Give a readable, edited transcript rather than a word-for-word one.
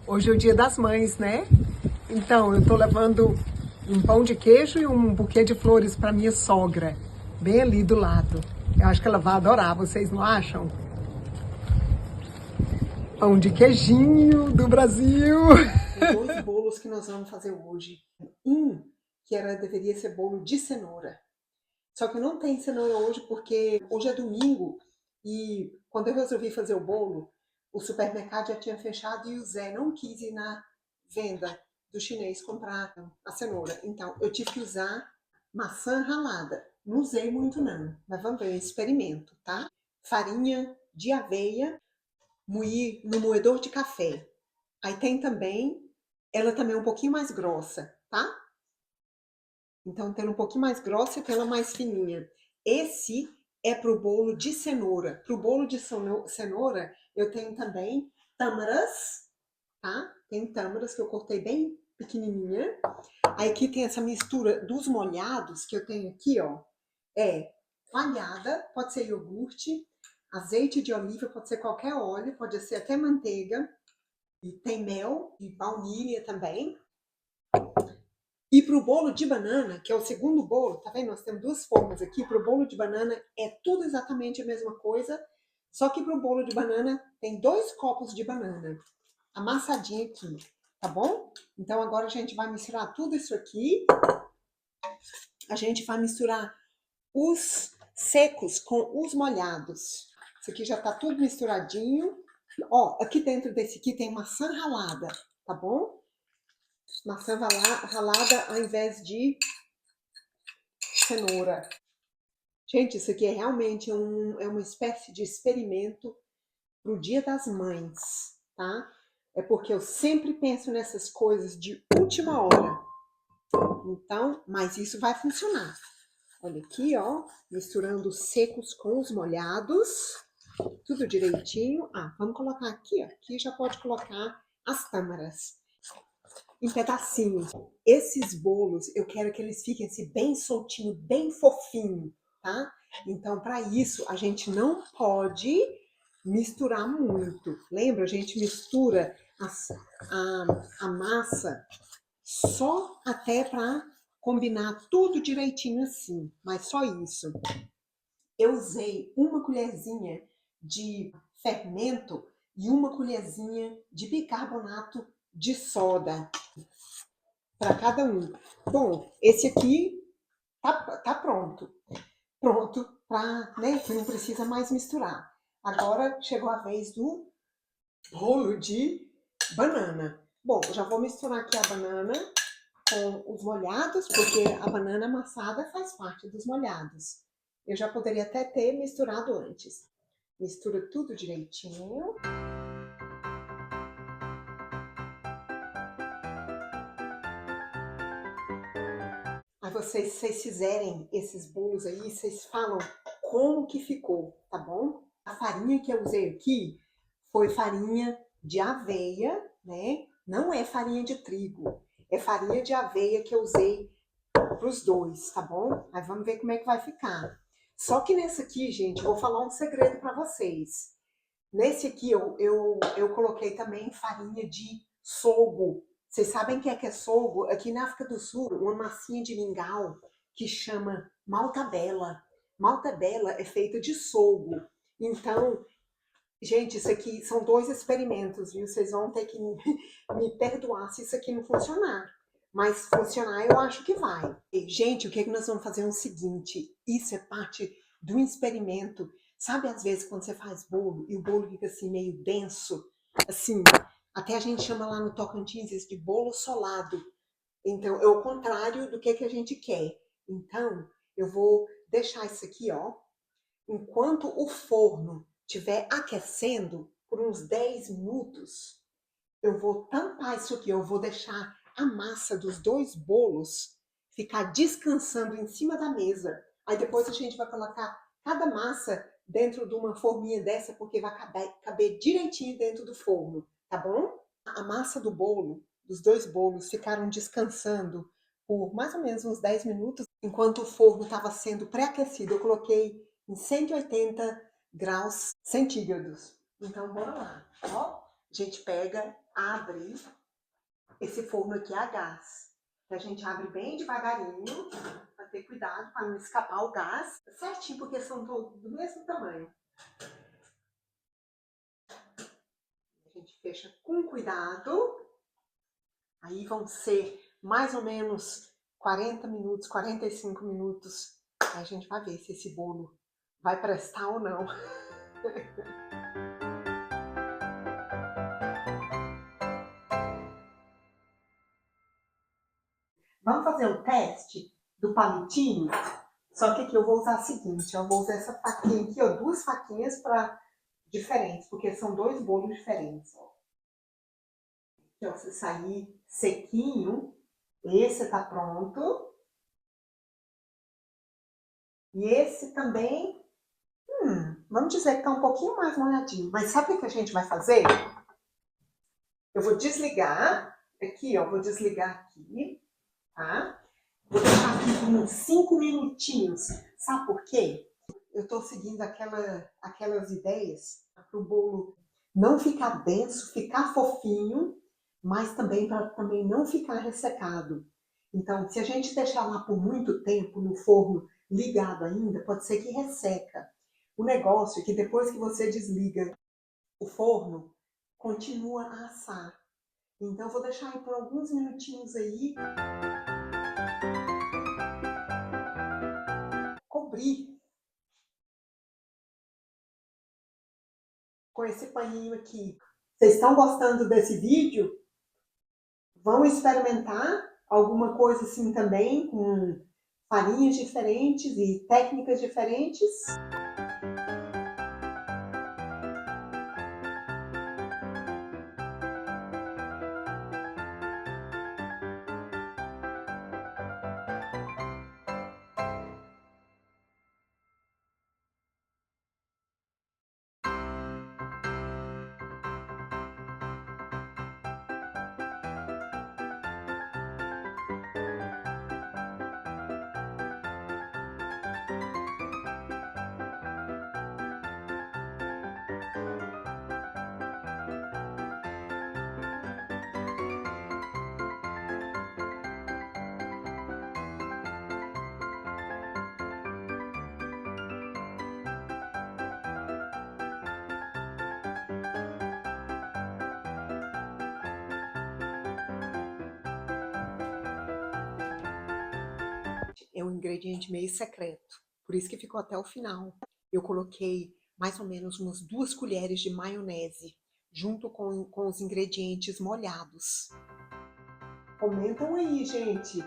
Hoje é o Dia das Mães, né? Então, eu tô levando um pão de queijo e um buquê de flores para minha sogra, bem ali do lado. Eu acho que ela vai adorar, vocês não acham? Pão de queijinho do Brasil. Tem dois bolos que nós vamos fazer hoje. Um deveria ser bolo de cenoura. Só que não tem cenoura hoje porque hoje é domingo e quando eu resolvi fazer o bolo, o supermercado já tinha fechado e o Zé não quis ir na venda do chinês comprar a cenoura. Então eu tive que usar maçã ralada. Não usei muito não, mas vamos ver, experimento, tá? Farinha de aveia, moí no moedor de café. Aí tem também, ela também é um pouquinho mais grossa, tá? Então, tem um pouquinho mais grossa e tem ela mais fininha. Esse é para o bolo de cenoura. Para o bolo de cenoura, eu tenho também tâmaras, tá? Tem tâmaras que eu cortei bem pequenininha. Aí aqui tem essa mistura dos molhados que eu tenho aqui, ó. É coalhada, pode ser iogurte, azeite de oliva, pode ser qualquer óleo, pode ser até manteiga. E tem mel e baunilha também. E para o bolo de banana, que é o segundo bolo, tá vendo? Nós temos duas formas aqui. Para o bolo de banana é tudo exatamente a mesma coisa, só que para o bolo de banana tem 2 copos de banana amassadinha aqui, tá bom? Então agora a gente vai misturar tudo isso aqui. A gente vai misturar os secos com os molhados. Isso aqui já tá tudo misturadinho. Ó, aqui dentro desse aqui tem maçã ralada, tá bom? Maçã ralada ao invés de cenoura. Gente, isso aqui é realmente uma espécie de experimento para o Dia das Mães, tá? É porque eu sempre penso nessas coisas de última hora. Então, mas isso vai funcionar. Olha aqui, ó, misturando os secos com os molhados, tudo direitinho. Ah, vamos colocar aqui, ó. Aqui já pode colocar as tâmaras em pedacinhos. Esses bolos, eu quero que eles fiquem assim, bem soltinho, bem fofinho, tá? Então, para isso, a gente não pode misturar muito. Lembra? A gente mistura a massa só até para combinar tudo direitinho assim, mas só isso. Eu usei uma colherzinha de fermento e uma colherzinha de bicarbonato de soda para cada um. Bom, esse aqui tá pronto. Pronto para, né, que não precisa mais misturar. Agora chegou a vez do bolo de banana. Bom, já vou misturar aqui a banana com os molhados, porque a banana amassada faz parte dos molhados. Eu já poderia até ter misturado antes. Mistura tudo direitinho. Aí vocês, se vocês fizerem esses bolos aí, vocês falam como que ficou, tá bom? A farinha que eu usei aqui foi farinha de aveia, né? Não é farinha de trigo, é farinha de aveia que eu usei para os dois, tá bom? Aí vamos ver como é que vai ficar. Só que nesse aqui, gente, eu vou falar um segredo para vocês. Nesse aqui eu coloquei também farinha de sorgo. Vocês sabem o que é sorgo? Aqui na África do Sul, uma massinha de mingau que chama maltabella. Maltabella é feita de sorgo. Então, gente, isso aqui são 2 experimentos, viu? Vocês vão ter que me perdoar se isso aqui não funcionar. Mas funcionar eu acho que vai. E, gente, o que nós vamos fazer é o seguinte. Isso é parte do experimento. Sabe, às vezes, quando você faz bolo e o bolo fica assim meio denso? Assim, até a gente chama lá no Tocantins isso de bolo solado. Então, é o contrário do que a gente quer. Então, eu vou deixar isso aqui, ó. Enquanto o forno estiver aquecendo por uns 10 minutos, eu vou tampar isso aqui, eu vou deixar a massa dos 2 bolos ficar descansando em cima da mesa. Aí depois a gente vai colocar cada massa dentro de uma forminha dessa, porque vai caber direitinho dentro do forno, tá bom? A massa do bolo, dos 2 bolos, ficaram descansando por mais ou menos uns 10 minutos, enquanto o forno estava sendo pré-aquecido. Eu coloquei em 180 graus centígrados. Então, bora lá. Ó, a gente pega abre esse forno aqui a gás. A gente abre bem devagarinho, para ter cuidado para não escapar o gás. Certinho, porque são todos do mesmo tamanho. A gente fecha com cuidado. Aí vão ser mais ou menos 40 minutos, 45 minutos. Aí a gente vai ver se esse bolo vai prestar ou não. Vamos fazer o teste do palitinho? Só que aqui eu vou usar o seguinte, eu vou usar essa faquinha aqui, ó, duas faquinhas para diferentes, porque são dois bolos diferentes, ó. Então, se sair sequinho, esse tá pronto. E esse também, vamos dizer que tá um pouquinho mais molhadinho. Mas sabe o que a gente vai fazer? Eu vou desligar, aqui, ó, vou desligar aqui, tá? Vou deixar aqui por uns 5 minutinhos. Sabe por quê? Eu tô seguindo aquelas ideias para o bolo não ficar denso, ficar fofinho, mas também para também não ficar ressecado. Então, se a gente deixar lá por muito tempo no forno ligado ainda, pode ser que resseca. O negócio é que depois que você desliga o forno, continua a assar. Então, eu vou deixar aí por alguns minutinhos aí, cobrir com esse paninho aqui. Vocês estão gostando desse vídeo? Vão experimentar alguma coisa assim também, com farinhas diferentes e técnicas diferentes? É um ingrediente meio secreto, por isso que ficou até o final. Eu coloquei mais ou menos umas 2 colheres de maionese, junto com os ingredientes molhados. Comentam aí, gente,